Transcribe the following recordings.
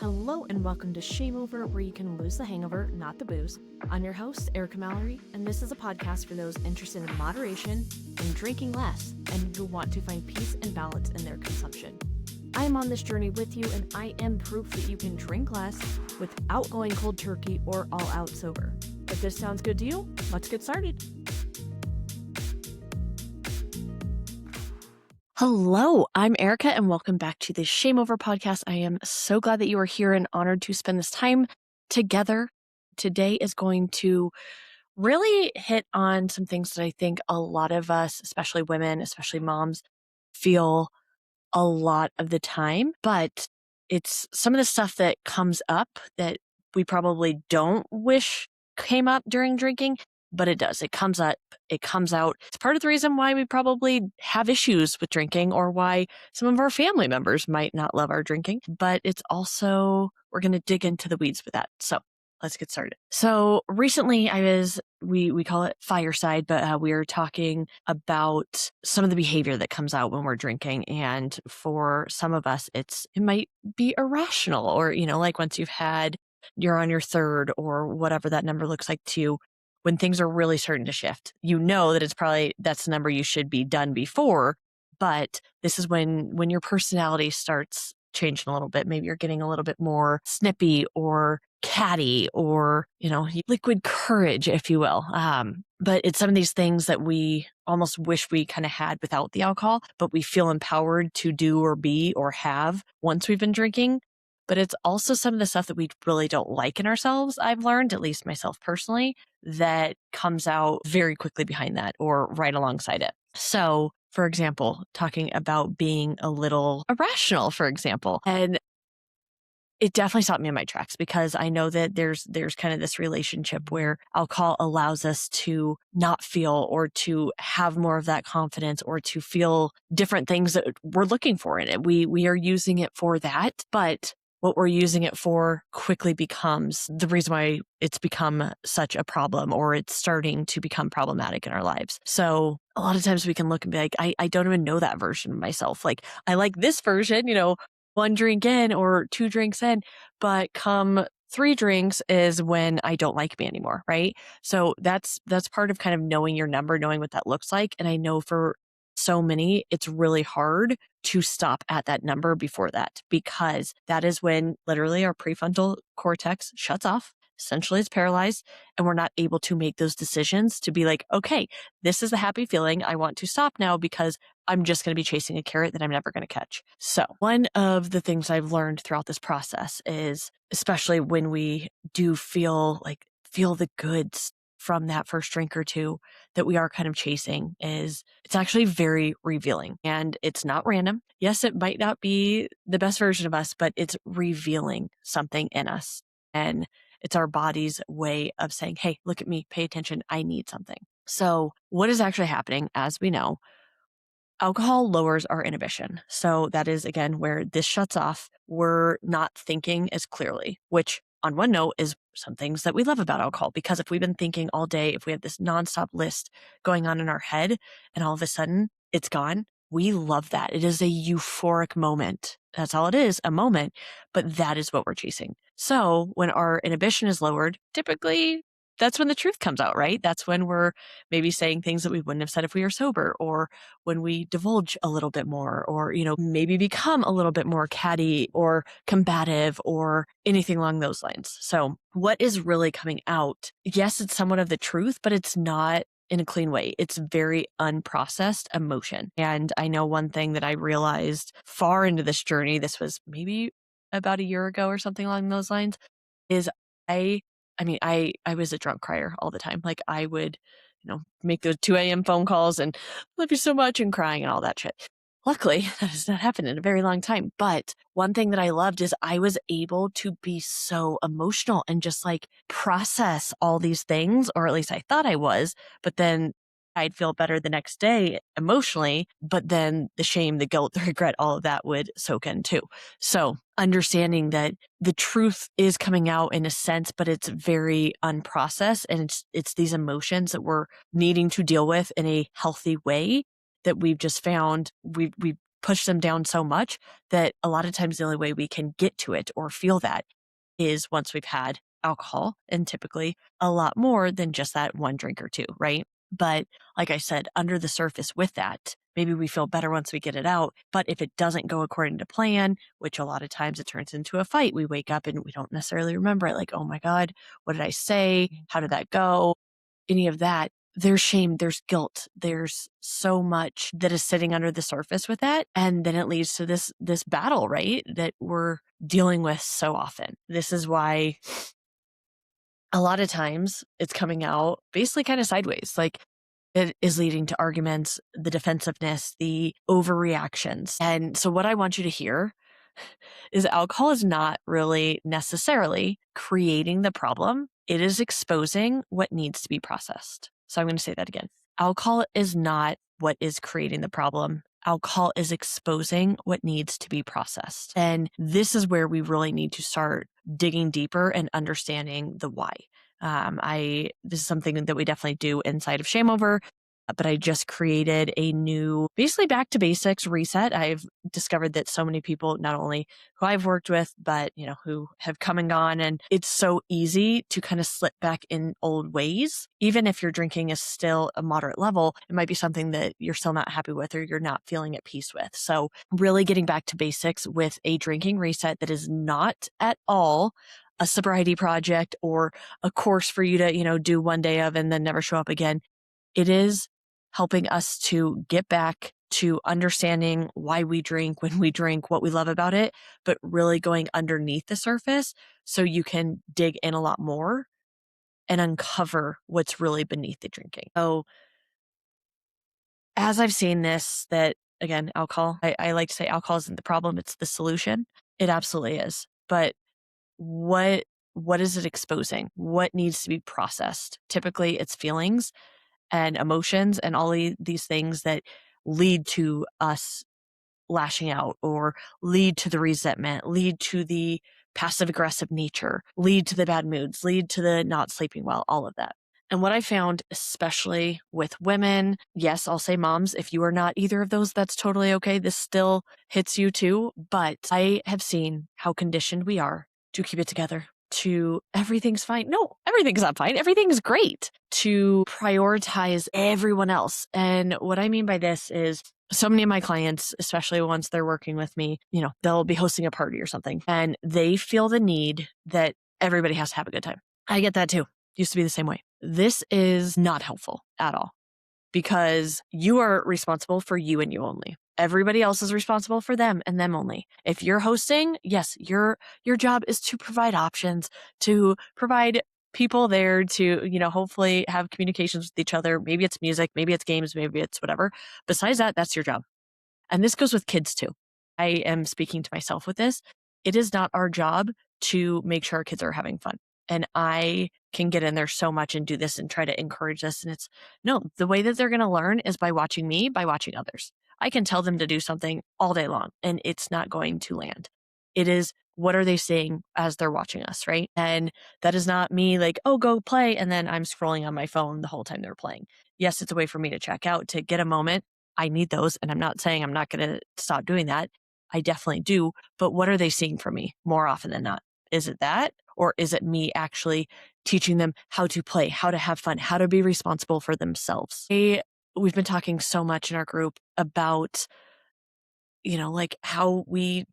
Hello and welcome to ShameOver, where you can lose the hangover, not the booze. I'm your host, Mallery, and this is a podcast for those interested in moderation and drinking less, and who want to find peace and balance in their consumption. I am on this journey with you, and I am proof that you can drink less without going cold turkey or all out sober. If this sounds good to you, let's get started. Hello, I'm Erica, and welcome back to the ShameOver podcast. I am so glad that you are here and honored to spend this time together. Today is going to really hit on some things that I think a lot of us, especially women, especially moms, feel a lot of the time. But it's some of the stuff that comes up that we probably don't wish came up during drinking. But it does. It comes up. It comes out. It's part of the reason why we probably have issues with drinking, or why some of our family members might not love our drinking. But it's also, we're going to dig into the weeds with that. So let's get started. So recently we call it fireside, but we were talking about some of the behavior that comes out when we're drinking. And for some of us, it might be irrational, or, like once you're on your third or whatever that number looks like to you. When things are really starting to shift, that that's the number you should be done before. But this is when your personality starts changing a little bit. Maybe you're getting a little bit more snippy or catty, or, liquid courage, if you will. But it's some of these things that we almost wish we kind of had without the alcohol, but we feel empowered to do or be or have once we've been drinking. But it's also some of the stuff that we really don't like in ourselves, I've learned, at least myself personally, that comes out very quickly behind that or right alongside it. So, for example, talking about being a little irrational, for example, and it definitely stopped me in my tracks, because I know that there's kind of this relationship where alcohol allows us to not feel, or to have more of that confidence, or to feel different things that we're looking for in it. We are using it for that, but what we're using it for quickly becomes the reason why it's become such a problem, or it's starting to become problematic in our lives. So a lot of times we can look and be like, I don't even know that version of myself. Like, I like this version, one drink in or two drinks in, but come 3 drinks is when I don't like me anymore, right? So that's part of kind of knowing your number, knowing what that looks like. And I know for so many, it's really hard to stop at that number before that, because that is when literally our prefrontal cortex shuts off. Essentially, it's paralyzed, and we're not able to make those decisions to be like, okay, this is the happy feeling. I want to stop now, because I'm just going to be chasing a carrot that I'm never going to catch. So one of the things I've learned throughout this process is, especially when we do feel the goods from that first drink or two that we are kind of chasing, is it's actually very revealing, and it's not random. Yes, it might not be the best version of us, but it's revealing something in us. And it's our body's way of saying, hey, look at me, pay attention, I need something. So what is actually happening, as we know, alcohol lowers our inhibition. So that is, again, where this shuts off. We're not thinking as clearly, which on one note is some things that we love about alcohol, because if we've been thinking all day, if we have this nonstop list going on in our head and all of a sudden it's gone, we love that. It is a euphoric moment. That's all it is, a moment, but that is what we're chasing. So when our inhibition is lowered, typically that's when the truth comes out, right? That's when we're maybe saying things that we wouldn't have said if we were sober, or when we divulge a little bit more, or, maybe become a little bit more catty or combative or anything along those lines. So what is really coming out? Yes, it's somewhat of the truth, but it's not in a clean way. It's very unprocessed emotion. And I know one thing that I realized far into this journey, this was maybe about a year ago or something along those lines, is I was a drunk crier all the time. Like, I would, make those 2 a.m. phone calls and love you so much and crying and all that shit. Luckily, that has not happened in a very long time. But one thing that I loved is I was able to be so emotional and just like process all these things, or at least I thought I was, but then I'd feel better the next day emotionally, but then the shame, the guilt, the regret, all of that would soak in too. So understanding that the truth is coming out in a sense, but it's very unprocessed, and it's these emotions that we're needing to deal with in a healthy way that we've just found we've push them down so much that a lot of times the only way we can get to it or feel that is once we've had alcohol, and typically a lot more than just that one drink or two, right? But like I said, under the surface with that, maybe we feel better once we get it out. But if it doesn't go according to plan, which a lot of times it turns into a fight, we wake up and we don't necessarily remember it. Like, oh my God, what did I say? How did that go? Any of that. There's shame, there's guilt, there's so much that is sitting under the surface with that. And then it leads to this battle, right? That we're dealing with so often. This is why a lot of times it's coming out basically kind of sideways. Like it is leading to arguments, the defensiveness, the overreactions. And so what I want you to hear is alcohol is not really necessarily creating the problem. It is exposing what needs to be processed. So I'm going to say that again. Alcohol is not what is creating the problem. Alcohol is exposing what needs to be processed. And this is where we really need to start digging deeper and understanding the why. This is something that we definitely do inside of ShameOver, but I just created a new, basically back to basics reset. I've discovered that so many people, not only who I've worked with, but, who have come and gone, and it's so easy to kind of slip back in old ways. Even if your drinking is still a moderate level, it might be something that you're still not happy with or you're not feeling at peace with. So really getting back to basics with a drinking reset that is not at all a sobriety project or a course for you to, do one day of and then never show up again. It is helping us to get back to understanding why we drink, when we drink, what we love about it, but really going underneath the surface so you can dig in a lot more and uncover what's really beneath the drinking. So as I've seen this, that again, alcohol, I like to say alcohol isn't the problem, it's the solution. It absolutely is. But what is it exposing? What needs to be processed? Typically it's feelings and emotions and all these things that lead to us lashing out or lead to the resentment, lead to the passive aggressive nature, lead to the bad moods, lead to the not sleeping well, all of that. And what I found, especially with women, yes, I'll say moms, if you are not either of those, that's totally okay. This still hits you too. But I have seen how conditioned we are to keep it together, to everything's fine. No, everything's not fine. Everything's great. To prioritize everyone else. And what I mean by this is so many of my clients, especially once they're working with me, they'll be hosting a party or something and they feel the need that everybody has to have a good time. I get that too. Used to be the same way. This is not helpful at all because you are responsible for you and you only. Everybody else is responsible for them and them only. If you're hosting, yes, your job is to provide options, to provide people there to, hopefully have communications with each other. Maybe it's music, maybe it's games, maybe it's whatever. Besides that, that's your job. And this goes with kids too. I am speaking to myself with this. It is not our job to make sure our kids are having fun. And I can get in there so much and do this and try to encourage this. And the way that they're going to learn is by watching me, by watching others. I can tell them to do something all day long and it's not going to land. It is, what are they seeing as they're watching us, right? And that is not me like, oh, go play. And then I'm scrolling on my phone the whole time they're playing. Yes, it's a way for me to check out, to get a moment. I need those. And I'm not saying I'm not going to stop doing that. I definitely do. But what are they seeing from me more often than not? Is it that? Or is it me actually teaching them how to play, how to have fun, how to be responsible for themselves? We've been talking so much in our group about, like how we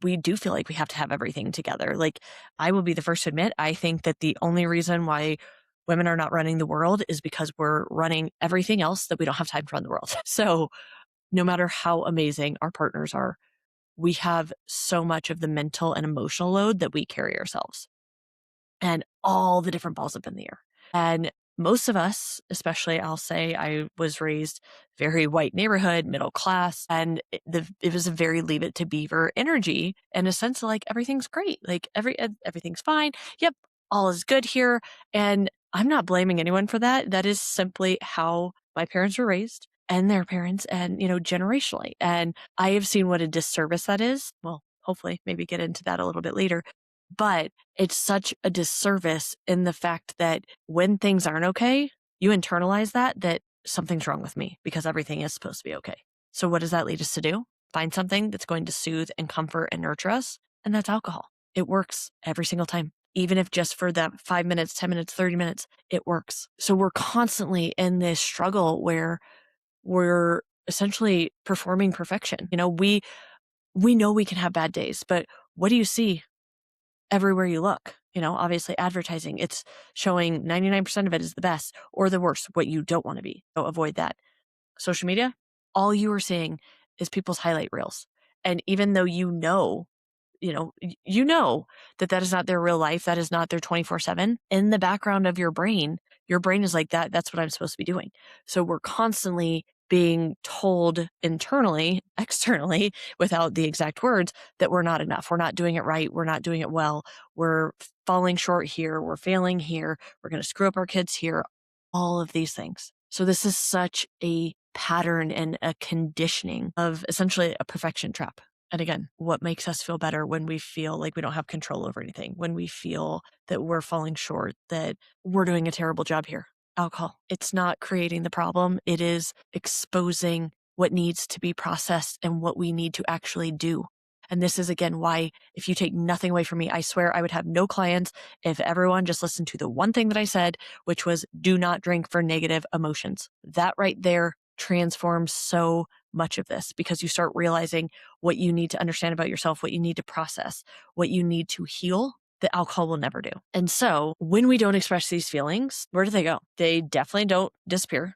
do feel like we have to have everything together. Like, I will be the first to admit, I think that the only reason why women are not running the world is because we're running everything else that we don't have time to run the world. So no matter how amazing our partners are, we have so much of the mental and emotional load that we carry ourselves and all the different balls up in the air. And most of us, especially I'll say, I was raised very white neighborhood, middle class, and it was a very leave it to beaver energy in a sense of like, everything's great. Like everything's fine. Yep. All is good here. And I'm not blaming anyone for that. That is simply how my parents were raised and their parents and, generationally. And I have seen what a disservice that is. Well, hopefully maybe get into that a little bit later. But it's such a disservice in the fact that when things aren't okay, you internalize that something's wrong with me because everything is supposed to be okay. So what does that lead us to do? find something that's going to soothe and comfort and nurture us, and that's alcohol. It works every single time. Even if just for that 5 minutes, 10 minutes, 30 minutes, it works. So we're constantly in this struggle where we're essentially performing perfection. We know we can have bad days, but what do you see everywhere you look? Obviously advertising, it's showing 99% of it is the best or the worst, what you don't want to be. So avoid that. Social media, all you are seeing is people's highlight reels. And even though you know that is not their real life, that is not their 24/7, in the background of your brain is like, that's what I'm supposed to be doing. So we're constantly being told internally, externally, without the exact words, that we're not enough. We're not doing it right. We're not doing it well. We're falling short here. We're failing here. We're going to screw up our kids here. All of these things. So this is such a pattern and a conditioning of essentially a perfection trap. And again, what makes us feel better when we feel like we don't have control over anything, when we feel that we're falling short, that we're doing a terrible job here? Alcohol. It's not creating the problem. It is exposing what needs to be processed and what we need to actually do. And this is, again, why, if you take nothing away from me, I swear I would have no clients if everyone just listened to the one thing that I said, which was do not drink for negative emotions. That right there transforms so much of this, because you start realizing what you need to understand about yourself, what you need to process, what you need to heal, that alcohol will never do. And so when we don't express these feelings, where do they go? They definitely don't disappear.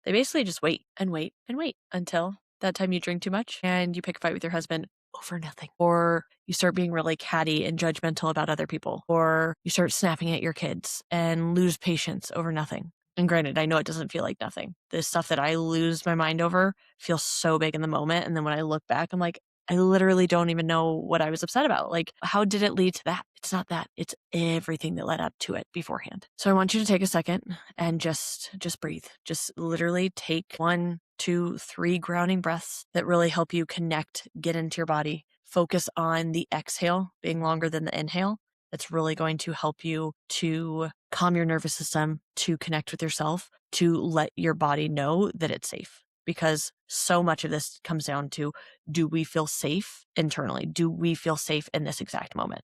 They basically just wait and wait and wait until that time you drink too much and you pick a fight with your husband over nothing. Or you start being really catty and judgmental about other people. Or you start snapping at your kids and lose patience over nothing. And granted, I know it doesn't feel like nothing. The stuff that I lose my mind over feels so big in the moment. And then when I look back, I'm like, I literally don't even know what I was upset about. Like, how did it lead to that? It's not that. It's everything that led up to it beforehand. So I want you to take a second and just breathe. Just literally take 1, 2, 3 grounding breaths that really help you connect, get into your body. Focus on the exhale being longer than the inhale. That's really going to help you to calm your nervous system, to connect with yourself, to let your body know that it's safe. Because so much of this comes down to, do we feel safe internally? Do we feel safe in this exact moment?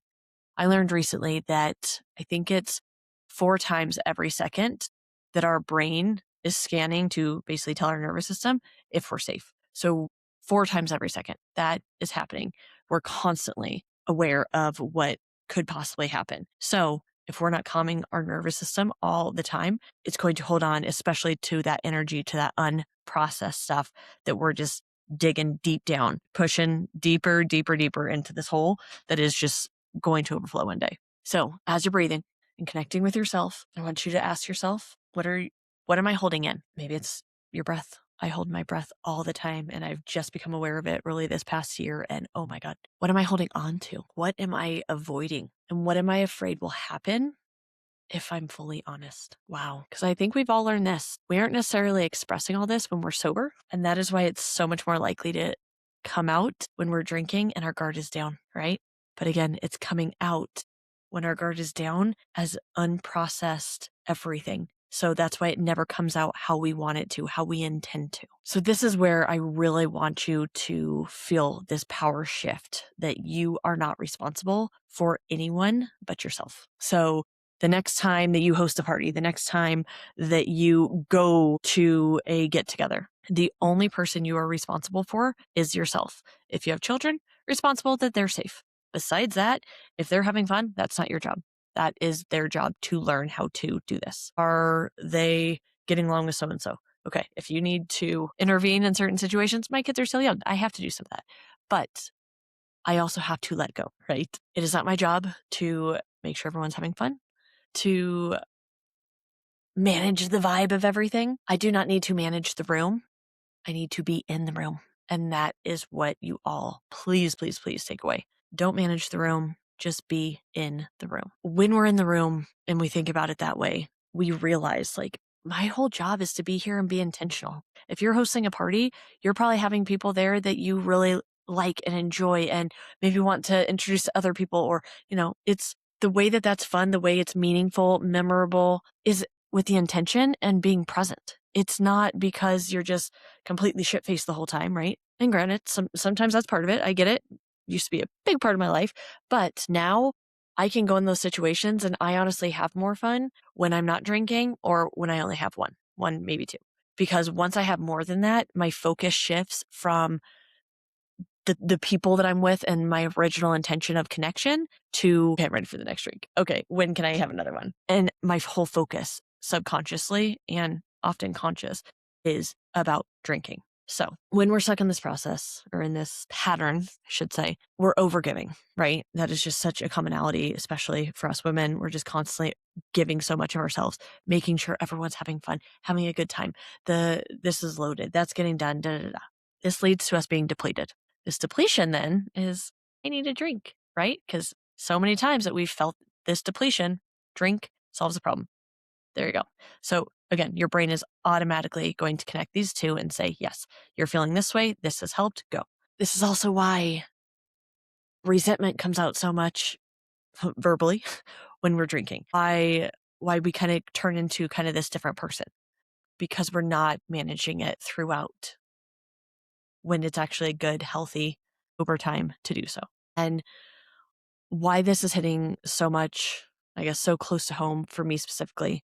I learned recently that I think it's 4 times every second that our brain is scanning to basically tell our nervous system if we're safe. So 4 times every second that is happening. We're constantly aware of what could possibly happen. So if we're not calming our nervous system all the time, it's going to hold on, especially to that energy, to that unprocessed stuff that we're just digging deep down, pushing deeper, deeper, deeper into this hole that is just going to overflow one day. So as you're breathing and connecting with yourself, I want you to ask yourself, what am I holding in? Maybe it's your breath. I hold my breath all the time, and I've just become aware of it really this past year. And oh my God, what am I holding on to? What am I avoiding? And what am I afraid will happen if I'm fully honest? Wow. Because I think we've all learned this. We aren't necessarily expressing all this when we're sober. And that is why it's so much more likely to come out when we're drinking and our guard is down, right? But again, it's coming out when our guard is down as unprocessed everything. So that's why it never comes out how we want it to, how we intend to. So this is where I really want you to feel this power shift, that you are not responsible for anyone but yourself. So the next time that you host a party, the next time that you go to a get together, the only person you are responsible for is yourself. If you have children, responsible that they're safe. Besides that, if they're having fun, that's not your job. That is their job to learn how to do this. Are they getting along with so-and-so? Okay, if you need to intervene in certain situations, my kids are still young. I have to do some of that. But I also have to let go, right? It is not my job to make sure everyone's having fun, to manage the vibe of everything. I do not need to manage the room. I need to be in the room. And that is what you all please, please, please take away. Don't manage the room. Just be in the room. When we're in the room and we think about it that way, we realize, like, my whole job is to be here and be intentional. If you're hosting a party, you're probably having people there that you really like and enjoy and maybe want to introduce to other people, or, it's the way that that's fun, the way it's meaningful, memorable, is with the intention and being present. It's not because you're just completely shit-faced the whole time, right? And granted, sometimes that's part of it. I get it. Used to be a big part of my life. But now I can go in those situations and I honestly have more fun when I'm not drinking or when I only have one, maybe two. Because once I have more than that, my focus shifts from the people that I'm with and my original intention of connection to, okay, I'm ready for the next drink. Okay, when can I have another one? And my whole focus subconsciously and often conscious is about drinking. So when we're stuck in this process or in this pattern, I should say, we're overgiving, right? That is just such a commonality, especially for us women. We're just constantly giving so much of ourselves, making sure everyone's having fun, having a good time. This is loaded. That's getting done. Da, da, da. This leads to us being depleted. This depletion then is, I need a drink, right? Because so many times that we've felt this depletion, drink solves the problem. There you go. So again, your brain is automatically going to connect these two and say, yes, you're feeling this way. This has helped. Go. This is also why resentment comes out so much verbally when we're drinking. Why we kind of turn into kind of this different person because we're not managing it throughout when it's actually good, healthy over time to do so. And why this is hitting so much, I guess, so close to home for me specifically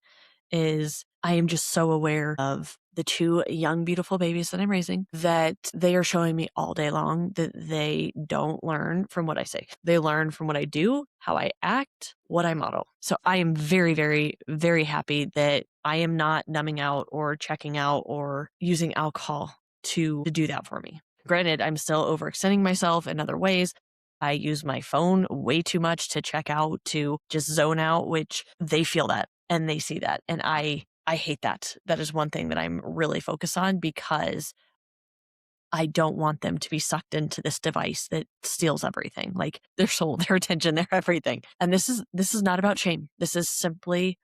is I am just so aware of the two young, beautiful babies that I'm raising that they are showing me all day long that they don't learn from what I say. They learn from what I do, how I act, what I model. So I am very, very, very happy that I am not numbing out or checking out or using alcohol to do that for me. Granted, I'm still overextending myself in other ways. I use my phone way too much to check out, to just zone out, which they feel that and they see that. And I hate that. That is one thing that I'm really focused on because I don't want them to be sucked into this device that steals everything, like their soul, their attention, their everything. And this is not about shame. This is simply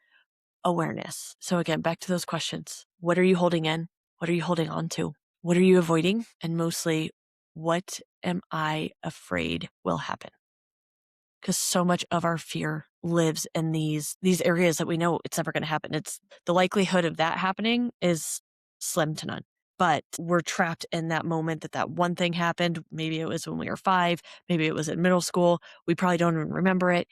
awareness. So again, back to those questions. What are you holding in? What are you holding on to? What are you avoiding? And mostly, what am I afraid will happen? Because so much of our fear lives in these areas that we know it's never going to happen. It's the likelihood of that happening is slim to none. But we're trapped in that moment that one thing happened. Maybe it was when we were 5. Maybe it was in middle school. We probably don't even remember it.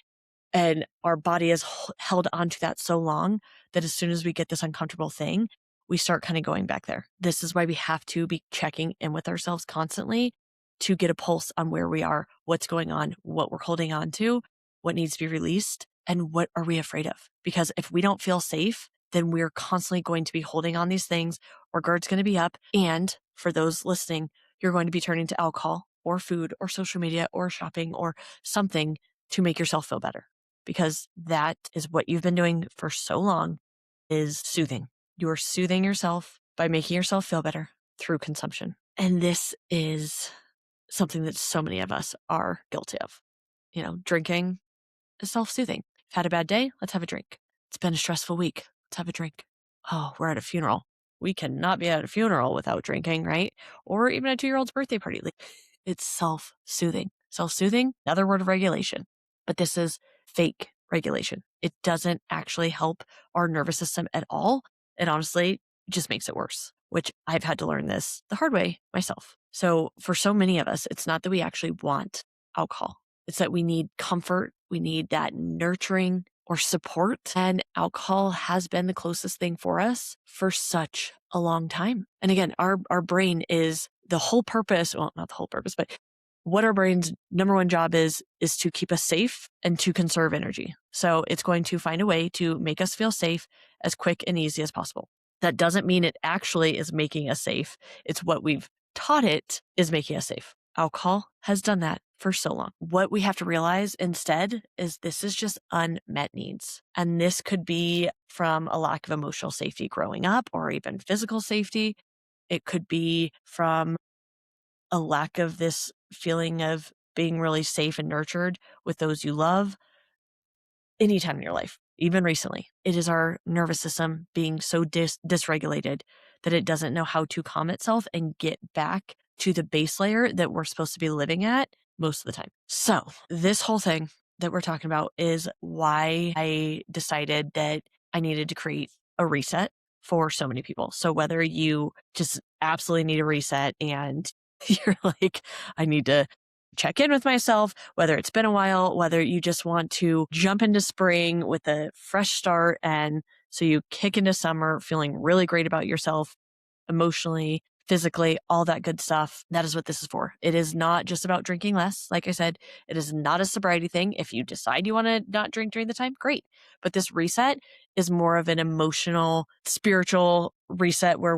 And our body has held onto that so long that as soon as we get this uncomfortable thing, we start kind of going back there. This is why we have to be checking in with ourselves constantly to get a pulse on where we are, what's going on, what we're holding on to, what needs to be released, and what are we afraid of? Because if we don't feel safe, then we're constantly going to be holding on these things. Our guard's going to be up. And for those listening, you're going to be turning to alcohol or food or social media or shopping or something to make yourself feel better. Because that is what you've been doing for so long, is soothing. You are soothing yourself by making yourself feel better through consumption. And this is something that so many of us are guilty of. Drinking is self-soothing. I've had a bad day, let's have a drink. It's been a stressful week, let's have a drink. Oh, we're at a funeral. We cannot be at a funeral without drinking, right? Or even a 2-year-old's birthday party. It's self-soothing. Self-soothing, another word of regulation. But this is fake regulation. It doesn't actually help our nervous system at all. It honestly just makes it worse, which I've had to learn this the hard way myself. So for so many of us, it's not that we actually want alcohol. It's that we need comfort. We need that nurturing or support. And alcohol has been the closest thing for us for such a long time. And again, our brain is the whole purpose. Well, not the whole purpose, but what our brain's number one job is to keep us safe and to conserve energy. So it's going to find a way to make us feel safe as quick and easy as possible. That doesn't mean it actually is making us safe. It's what we've taught it is making us safe. Alcohol has done that for so long. What we have to realize instead is this is just unmet needs. And this could be from a lack of emotional safety growing up or even physical safety. It could be from a lack of this feeling of being really safe and nurtured with those you love anytime in your life, even recently. It is our nervous system being so dysregulated that it doesn't know how to calm itself and get back to the base layer that we're supposed to be living at most of the time. So this whole thing that we're talking about is why I decided that I needed to create a reset for so many people. So whether you just absolutely need a reset and You're like, I need to check in with myself, whether it's been a while, whether you just want to jump into spring with a fresh start. And so you kick into summer feeling really great about yourself emotionally, physically, all that good stuff. That is what this is for. It is not just about drinking less. Like I said, it is not a sobriety thing. If you decide you want to not drink during the time, great. But this reset is more of an emotional, spiritual reset where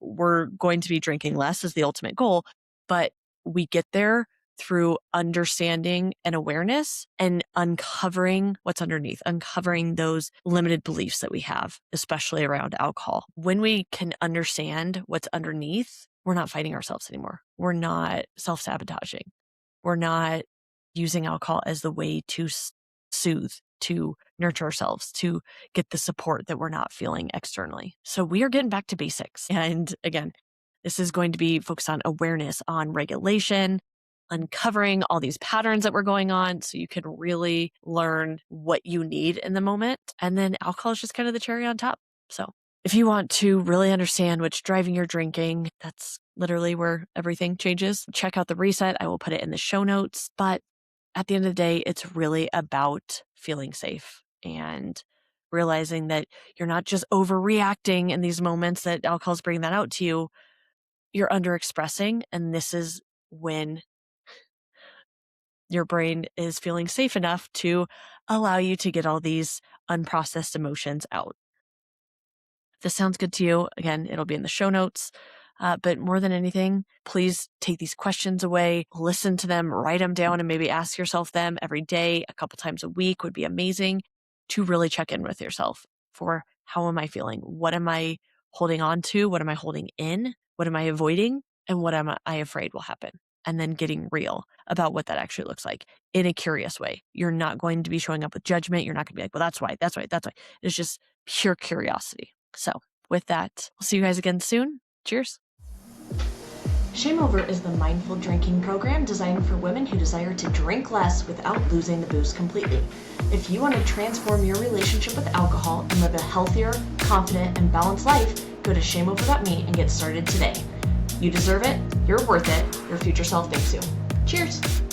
we're going to be drinking less is the ultimate goal. But we get there through understanding and awareness and uncovering what's underneath, uncovering those limited beliefs that we have, especially around alcohol. When we can understand what's underneath, we're not fighting ourselves anymore. We're not self-sabotaging. We're not using alcohol as the way to soothe, to nurture ourselves, to get the support that we're not feeling externally. So we are getting back to basics. And again, this is going to be focused on awareness, on regulation, uncovering all these patterns that were going on so you can really learn what you need in the moment. And then alcohol is just kind of the cherry on top. So if you want to really understand what's driving your drinking, that's literally where everything changes. Check out the reset. I will put it in the show notes. But at the end of the day, it's really about feeling safe and realizing that you're not just overreacting in these moments that alcohol's bringing that out to you. You're underexpressing. And this is when your brain is feeling safe enough to allow you to get all these unprocessed emotions out. If this sounds good to you, again, it'll be in the show notes. But more than anything, please take these questions away, listen to them, write them down, and maybe ask yourself them every day, a couple times a week would be amazing to really check in with yourself for how am I feeling? What am I holding on to? What am I holding in? What am I avoiding? And what am I afraid will happen? And then getting real about what that actually looks like in a curious way. You're not going to be showing up with judgment. You're not going to be like, well, that's why. It's just pure curiosity. So with that, I'll see you guys again soon. Cheers. ShameOver is the mindful drinking program designed for women who desire to drink less without losing the booze completely. If you want to transform your relationship with alcohol and live a healthier, confident, and balanced life, go to shameover.me and get started today. You deserve it, you're worth it, your future self thanks you. Cheers!